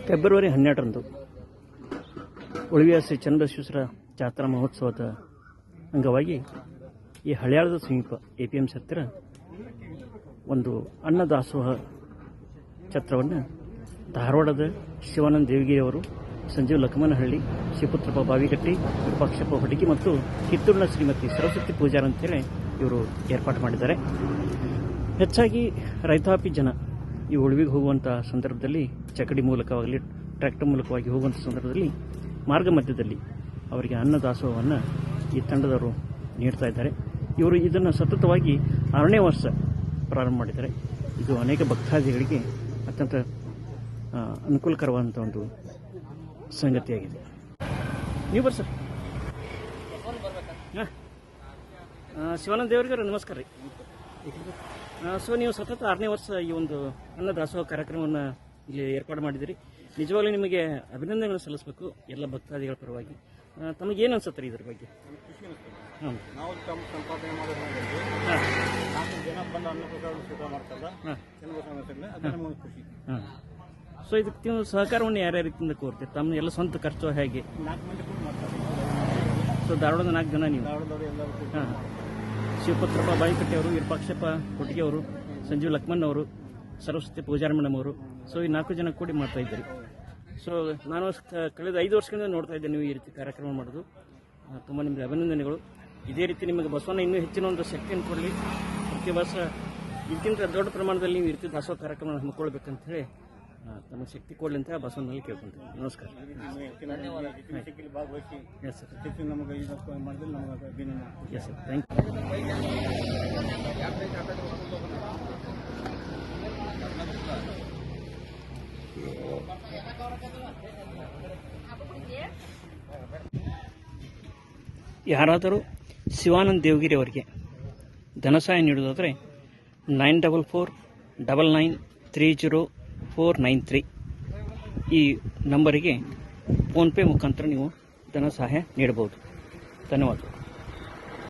February 12ರಂದು ಉಳಿವಿಯ Shri Channabasaveshwara ಜಾತ್ರಾ ಮಹೋತ್ಸವದ ಅಂಗವಾಗಿ ಈ ಹಳ್ಯಾಳದ ಸಮೀಪ APMC ಹತ್ತಿರ ಒಂದು ಅನ್ನದಾಸೋಹ ಛತ್ರವನ್ನು ಧಾರವಾಡದ ಶಿವಾನಂದ ದೇವಗಿರಿಯವರು, ಸಂಜೀವ್ ಲಕ್ಮನಹಳ್ಳಿ, ಶಿವಪುತ್ರಪ್ಪ ಬಾವಿಗಟ್ಟಿ, ವಿರೂಪಾಕ್ಷಪ್ಪ ಹೊಟಗಿ ಮತ್ತು ಕಿತ್ತೂರಿನ ಶ್ರೀಮತಿ ಸರಸ್ವತಿ ಪೂಜಾರ್ ಅಂತೇಳಿ ಇವರು ಏರ್ಪಾಡು ಮಾಡಿದ್ದಾರೆ. ಹೆಚ್ಚಾಗಿ ರೈತಾಪಿ ಜನ ಈ ಉಳಿವಿಗೆ ಹೋಗುವಂಥ ಸಂದರ್ಭದಲ್ಲಿ ಚಕಡಿ ಮೂಲಕವಾಗಲಿ ಟ್ರ್ಯಾಕ್ಟರ್ ಮೂಲಕವಾಗಿ ಹೋಗುವಂಥ ಸಂದರ್ಭದಲ್ಲಿ ಮಾರ್ಗ ಮಧ್ಯದಲ್ಲಿ ಅವರಿಗೆ ಅನ್ನದಾಸೋಹವನ್ನು ಈ ತಂಡದವರು ನೀಡ್ತಾ ಇದ್ದಾರೆ. ಇವರು ಇದನ್ನು ಸತತವಾಗಿ 6ನೇ ವರ್ಷ ಪ್ರಾರಂಭ ಮಾಡಿದ್ದಾರೆ. ಇದು ಅನೇಕ ಭಕ್ತಾದಿಗಳಿಗೆ ಅತ್ಯಂತ ಅನುಕೂಲಕರವಾದಂಥ ಒಂದು ಸಂಗತಿಯಾಗಿದೆ. ನೀವು ಬರ್ರಿ ಸರ್. ಶಿವಾನಂದ ದೇವರಿಗೆ ನಮಸ್ಕಾರ ರೀ. ಸೊ ನೀವು ಸತತ 6ನೇ ವರ್ಷ ಈ ಒಂದು ಅನ್ನದಾಸೋಹ ಕಾರ್ಯಕ್ರಮವನ್ನು ಇಲ್ಲಿ ಏರ್ಪಾಡು ಮಾಡಿದಿರಿ. ನಿಜವಾಗ್ಲೂ ನಿಮಗೆ ಅಭಿನಂದನೆಗಳನ್ನು ಸಲ್ಲಿಸಬೇಕು ಎಲ್ಲ ಭಕ್ತಾದಿಗಳ ಪರವಾಗಿ. ತಮಗೇನು ಅನ್ಸುತ್ತೆ ರೀ ಇದ್ರ ಬಗ್ಗೆ? ಹಾಂ, ನಾವು ತಮ್ಮ ಸಂಪಾದನೆ ಮಾಡೋದ್ರಲ್ಲಿ ಜನ ಬಂದು ಅನ್ನಪ್ರಸಾದ ಸ್ವೀಕಾರ ಮಾಡ್ತಾರಲ್ಲ, ಅದನ್ನ ನಮಗೆ ಖುಷಿ. ಹಾಂ, ಸೊ ಇದಕ್ಕೆ ನೀವು ಸಹಕಾರವನ್ನು ಯಾರ್ಯಾವ ರೀತಿಯಿಂದ ಕೋರ್ತೀರಿ? ತಮ್ಮ ಎಲ್ಲ ಸ್ವಂತ ಖರ್ಚು ಹೇಗೆ? 4 ಮಂದಿ ಕೂಡ ಮಾಡ್ತಾರೆ. ಸೊ ಧಾರವಾಡದ 4 ಜನ ನೀವು? ಧಾರವಾಡದವರು ಎಲ್ಲರೂ. ಹಾಂ, ಶಿವಪುತ್ರಪ್ಪ ಬಾಯಿಕಟ್ಟಿ ಅವರು, ವಿರೂಪಾಕ್ಷಪ್ಪ ಹೊಟಗಿ ಅವರು, ಸಂಜೀವ್ ಲಕ್ಮನ್ ಅವರು, ಸರಸ್ವತಿ ಪೂಜಾರ್ ಮೇಡಮ್ ಅವರು. ಸೊ ಈ 4 ಜನ ಕೂಡಿ ಮಾಡ್ತಾ ಇದ್ದೀರಿ. ಸೊ ನಾನು ಕಳೆದ 5 ವರ್ಷಗಳಿಂದ ನೋಡ್ತಾ ಇದ್ದೇನೆ ನೀವು ಈ ರೀತಿ ಕಾರ್ಯಕ್ರಮ ಮಾಡೋದು. ತುಂಬ ನಿಮಗೆ ಅಭಿನಂದನೆಗಳು. ಇದೇ ರೀತಿ ನಿಮಗೆ ಬಸವಣ್ಣ ಇನ್ನೂ ಹೆಚ್ಚಿನ ಒಂದು ಶಕ್ತಿಯನ್ನು ಕೊಡಲಿ. ಪ್ರತಿ ವರ್ಷ ಇದಕ್ಕಿಂತ ದೊಡ್ಡ ಪ್ರಮಾಣದಲ್ಲಿ ನೀವು ಈ ರೀತಿ ದಾಸೋಹ ಕಾರ್ಯಕ್ರಮ ಹಮ್ಮಿಕೊಳ್ಬೇಕಂತ ಹೇಳಿ ತಮಗೆ ಶಕ್ತಿ ಕೊಡಲಿ ಅಂತ ಬಸವಣ್ಣನಲ್ಲಿ ಕೇಳ್ಕೊಂತೀನಿ. ನಮಸ್ಕಾರ. ಭಾಗವಹಿಸಿ ಎಸ್ ಸರ್. ನಮಗೆ ಇದು ಮಾಡಿದ್ರೆ ನಮಗೆ ಅಭಿನಂದನೆ. Yes sir, thank you. ಯಾರಾದರೂ ಶಿವಾನಂದ ದೇವಗಿರಿ ಅವರಿಗೆ ಧನಸಹಾಯ ನೀಡುವುದಾದರೆ 9449930493 ಈ ನಂಬರಿಗೆ ಫೋನ್ಪೇ ಮುಖಾಂತರ ನೀವು ಧನ ಸಹಾಯ ನೀಡಬಹುದು. ಧನ್ಯವಾದಗಳು.